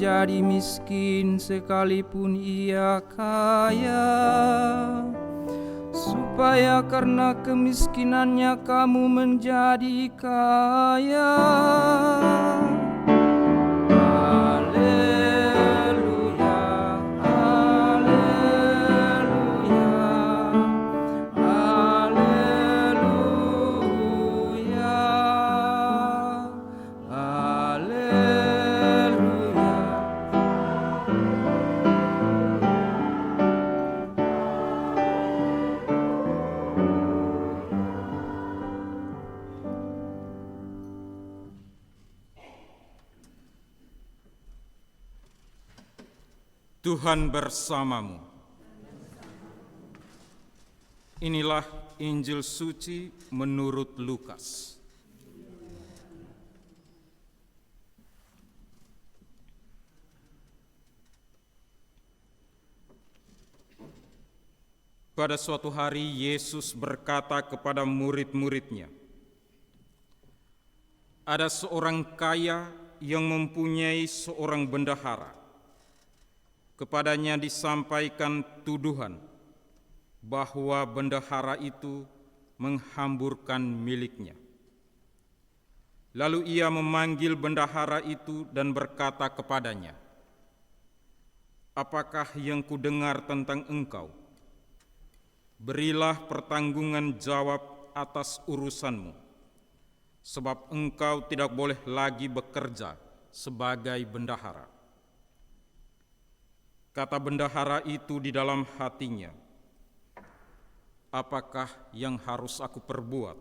menjadi miskin sekalipun ia kaya, supaya karena kemiskinannya kamu menjadi kaya. Tuhan bersamamu. Inilah Injil suci menurut Lukas. Pada suatu hari Yesus berkata kepada murid-muridnya, "Ada seorang kaya yang mempunyai seorang bendahara. Kepadanya disampaikan tuduhan bahwa bendahara itu menghamburkan miliknya. Lalu ia memanggil bendahara itu dan berkata kepadanya, 'Apakah yang kudengar tentang engkau? Berilah pertanggungan jawab atas urusanmu, sebab engkau tidak boleh lagi bekerja sebagai bendahara.' Kata bendahara itu di dalam hatinya, 'Apakah yang harus aku perbuat?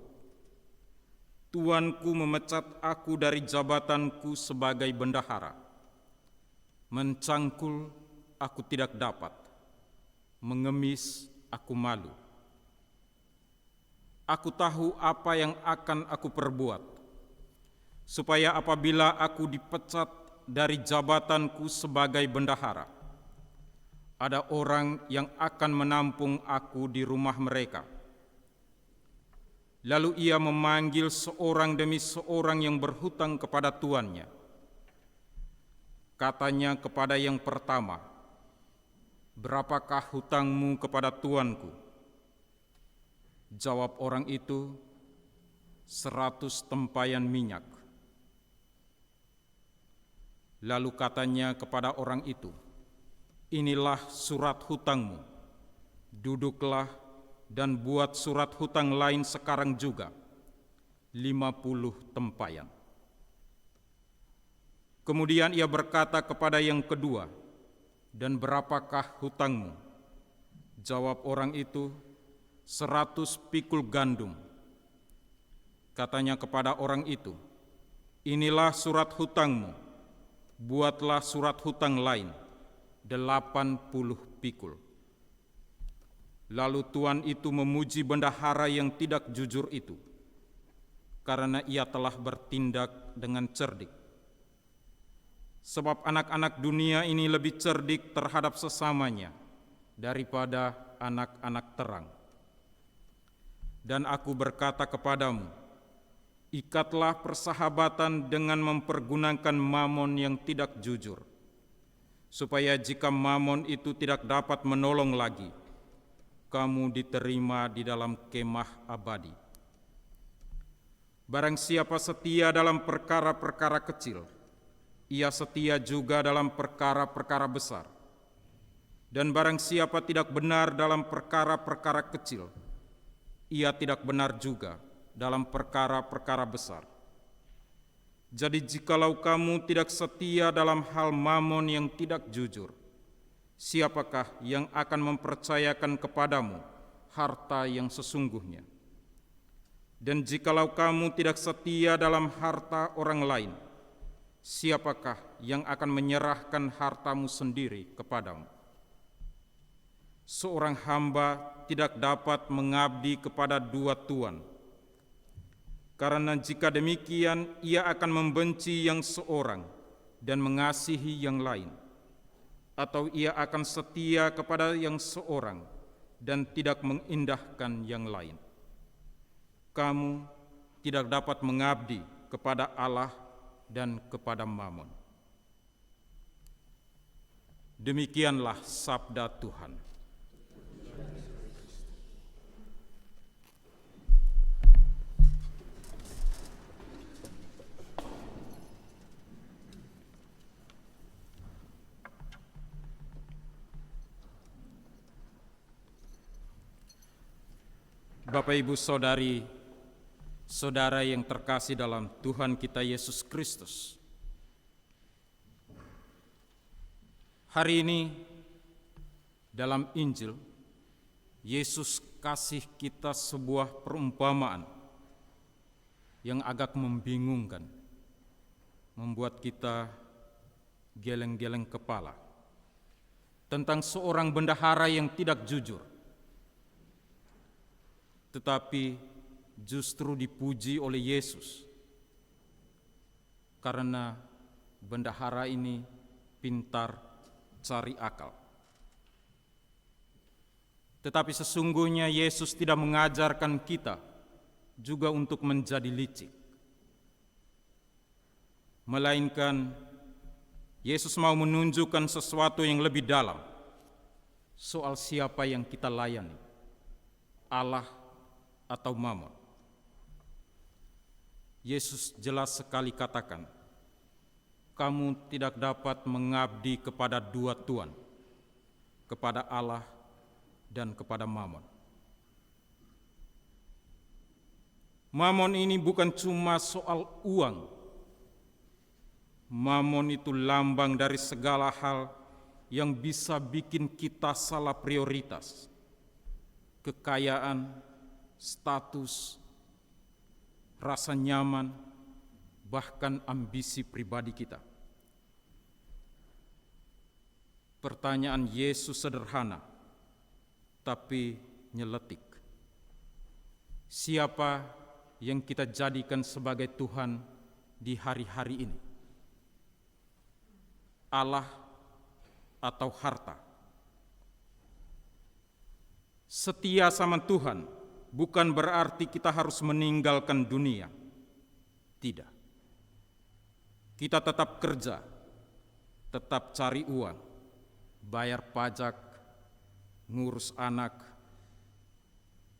Tuanku memecat aku dari jabatanku sebagai bendahara. Mencangkul aku tidak dapat, mengemis aku malu. Aku tahu apa yang akan aku perbuat, supaya apabila aku dipecat dari jabatanku sebagai bendahara, ada orang yang akan menampung aku di rumah mereka.' Lalu ia memanggil seorang demi seorang yang berhutang kepada tuannya. Katanya kepada yang pertama, 'Berapakah hutangmu kepada tuanku?' Jawab orang itu, 100 tempayan minyak. Lalu katanya kepada orang itu, 'Inilah surat hutangmu, duduklah dan buat surat hutang lain sekarang juga, 50 tempayan. Kemudian ia berkata kepada yang kedua, 'Dan berapakah hutangmu?' Jawab orang itu, 100 pikul gandum. Katanya kepada orang itu, 'Inilah surat hutangmu, buatlah surat hutang lain, 80 pikul. Lalu tuan itu memuji bendahara yang tidak jujur itu, karena ia telah bertindak dengan cerdik. Sebab anak-anak dunia ini lebih cerdik terhadap sesamanya daripada anak-anak terang. Dan aku berkata kepadamu, ikatlah persahabatan dengan mempergunakan mamon yang tidak jujur, supaya jika mamon itu tidak dapat menolong lagi, kamu diterima di dalam kemah abadi. Barang siapa setia dalam perkara-perkara kecil, ia setia juga dalam perkara-perkara besar. Dan barang siapa tidak benar dalam perkara-perkara kecil, ia tidak benar juga dalam perkara-perkara besar. Jadi jikalau kamu tidak setia dalam hal mamon yang tidak jujur, siapakah yang akan mempercayakan kepadamu harta yang sesungguhnya? Dan jikalau kamu tidak setia dalam harta orang lain, siapakah yang akan menyerahkan hartamu sendiri kepadamu? Seorang hamba tidak dapat mengabdi kepada dua tuan, karena jika demikian ia akan membenci yang seorang dan mengasihi yang lain, atau ia akan setia kepada yang seorang dan tidak mengindahkan yang lain. Kamu tidak dapat mengabdi kepada Allah dan kepada Mamon. Demikianlah sabda Tuhan. Bapak, Ibu, Saudari, saudara yang terkasih dalam Tuhan kita Yesus Kristus. Hari ini dalam Injil, Yesus kasih kita sebuah perumpamaan yang agak membingungkan, membuat kita geleng-geleng kepala, tentang seorang bendahara yang tidak jujur, tetapi justru dipuji oleh Yesus karena bendahara ini pintar cari akal. Tetapi sesungguhnya Yesus tidak mengajarkan kita juga untuk menjadi licik, melainkan Yesus mau menunjukkan sesuatu yang lebih dalam soal siapa yang kita layani, Allah atau Mammon. Yesus jelas sekali katakan, kamu tidak dapat mengabdi kepada dua tuan, kepada Allah dan kepada Mammon. Mammon ini bukan cuma soal uang. Mammon itu lambang dari segala hal yang bisa bikin kita salah prioritas. Kekayaan, status, rasa nyaman, bahkan ambisi pribadi kita. Pertanyaan Yesus sederhana, tapi nyeletik. Siapa yang kita jadikan sebagai Tuhan di hari-hari ini? Allah atau harta? Setia sama Tuhan bukan berarti kita harus meninggalkan dunia. Tidak. Kita tetap kerja, tetap cari uang, bayar pajak, ngurus anak,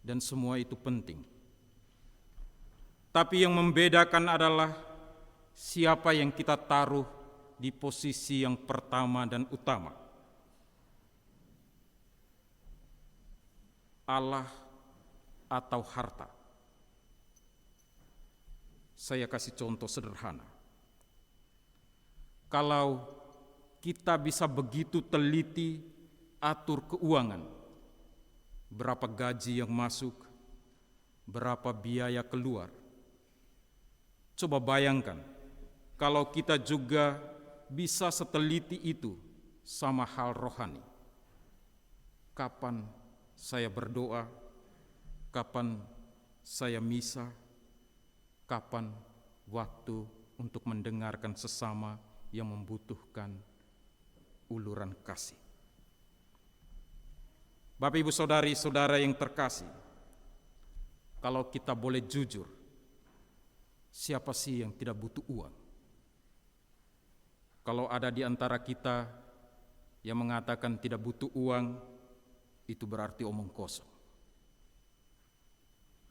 dan semua itu penting. Tapi yang membedakan adalah siapa yang kita taruh di posisi yang pertama dan utama. Allah atau harta. Saya kasih contoh sederhana. Kalau kita bisa begitu teliti atur keuangan, berapa gaji yang masuk, berapa biaya keluar. Coba bayangkan kalau kita juga bisa seteliti itu sama hal rohani. Kapan saya berdoa? Kapan saya misa, kapan waktu untuk mendengarkan sesama yang membutuhkan uluran kasih. Bapak, Ibu, Saudari-saudara yang terkasih, kalau kita boleh jujur, siapa sih yang tidak butuh uang? Kalau ada di antara kita yang mengatakan tidak butuh uang, itu berarti omong kosong.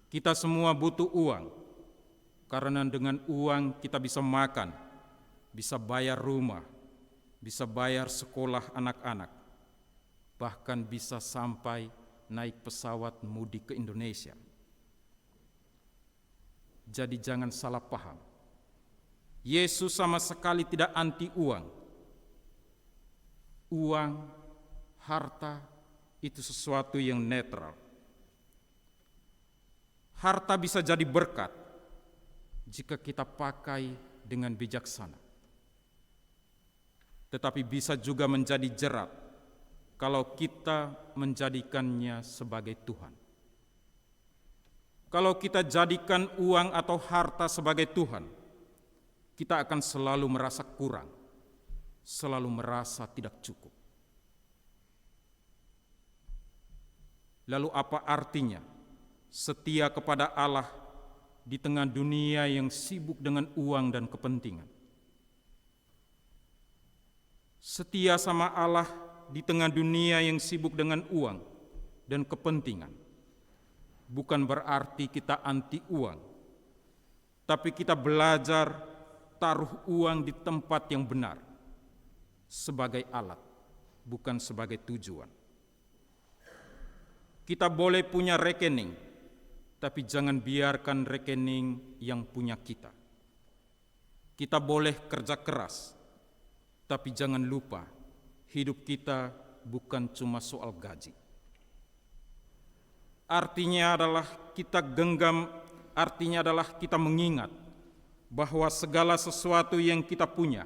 Kita semua butuh uang, karena dengan uang kita bisa makan, bisa bayar rumah, bisa bayar sekolah anak-anak, bahkan bisa sampai naik pesawat mudik ke Indonesia. Jadi jangan salah paham. Yesus sama sekali tidak anti uang. Uang, harta, itu sesuatu yang netral. Harta bisa jadi berkat jika kita pakai dengan bijaksana. Tetapi bisa juga menjadi jerat kalau kita menjadikannya sebagai Tuhan. Kalau kita jadikan uang atau harta sebagai Tuhan, kita akan selalu merasa kurang, selalu merasa tidak cukup. Lalu apa artinya setia kepada Allah di tengah dunia yang sibuk dengan uang dan kepentingan? Setia sama Allah di tengah dunia yang sibuk dengan uang dan kepentingan bukan berarti kita anti uang, tapi kita belajar taruh uang di tempat yang benar, sebagai alat, bukan sebagai tujuan. Kita boleh punya rekening, tapi jangan biarkan rekening yang punya kita. Kita boleh kerja keras, tapi jangan lupa hidup kita bukan cuma soal gaji. Artinya adalah kita mengingat bahwa segala sesuatu yang kita punya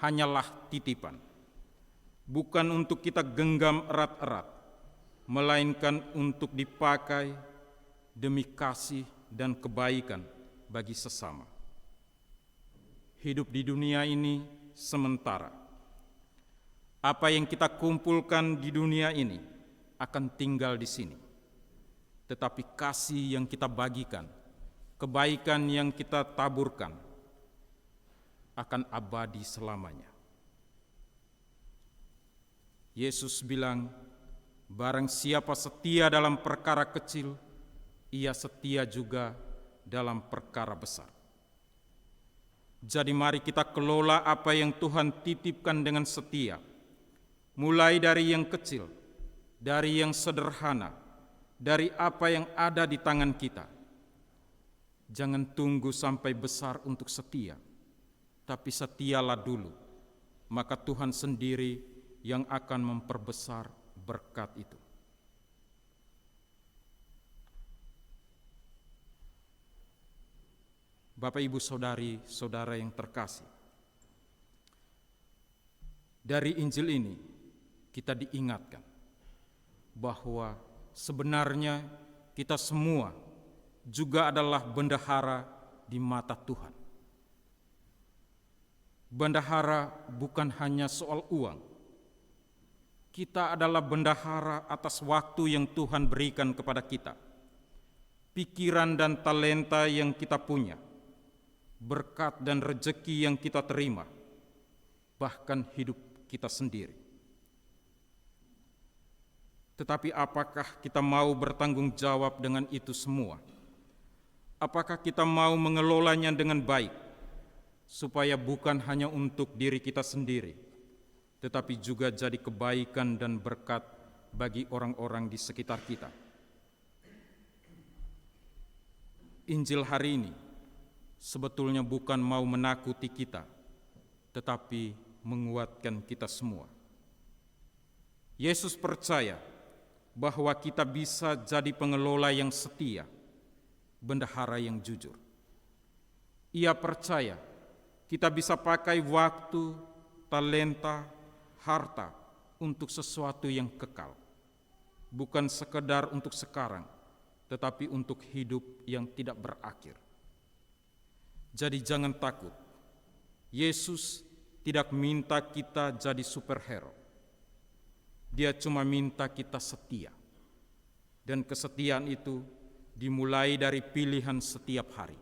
hanyalah titipan. Bukan untuk kita genggam erat-erat, melainkan untuk dipakai demi kasih dan kebaikan bagi sesama. Hidup di dunia ini sementara. Apa yang kita kumpulkan di dunia ini akan tinggal di sini. Tetapi kasih yang kita bagikan, kebaikan yang kita taburkan, akan abadi selamanya. Yesus bilang, barang siapa setia dalam perkara kecil, ia setia juga dalam perkara besar. Jadi mari kita kelola apa yang Tuhan titipkan dengan setia, mulai dari yang kecil, dari yang sederhana, dari apa yang ada di tangan kita. Jangan tunggu sampai besar untuk setia, tapi setialah dulu, maka Tuhan sendiri yang akan memperbesar berkat itu. Bapak, Ibu, Saudari, Saudara yang terkasih, dari Injil ini kita diingatkan bahwa sebenarnya kita semua juga adalah bendahara di mata Tuhan. Bendahara bukan hanya soal uang. Kita adalah bendahara atas waktu yang Tuhan berikan kepada kita, pikiran dan talenta yang kita punya, berkat dan rejeki yang kita terima, bahkan hidup kita sendiri. Tetapi apakah kita mau bertanggung jawab dengan itu semua? Apakah kita mau mengelolanya dengan baik, supaya bukan hanya untuk diri kita sendiri, tetapi juga jadi kebaikan dan berkat bagi orang-orang di sekitar kita? Injil hari ini sebetulnya bukan mau menakuti kita, tetapi menguatkan kita semua. Yesus percaya bahwa kita bisa jadi pengelola yang setia, bendahara yang jujur. Ia percaya kita bisa pakai waktu, talenta, harta untuk sesuatu yang kekal, bukan sekedar untuk sekarang, tetapi untuk hidup yang tidak berakhir. Jadi jangan takut. Yesus tidak minta kita jadi superhero. Dia cuma minta kita setia. Dan kesetiaan itu dimulai dari pilihan setiap hari,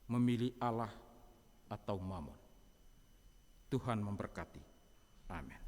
memilih Allah atau Mammon. Tuhan memberkati. Amin.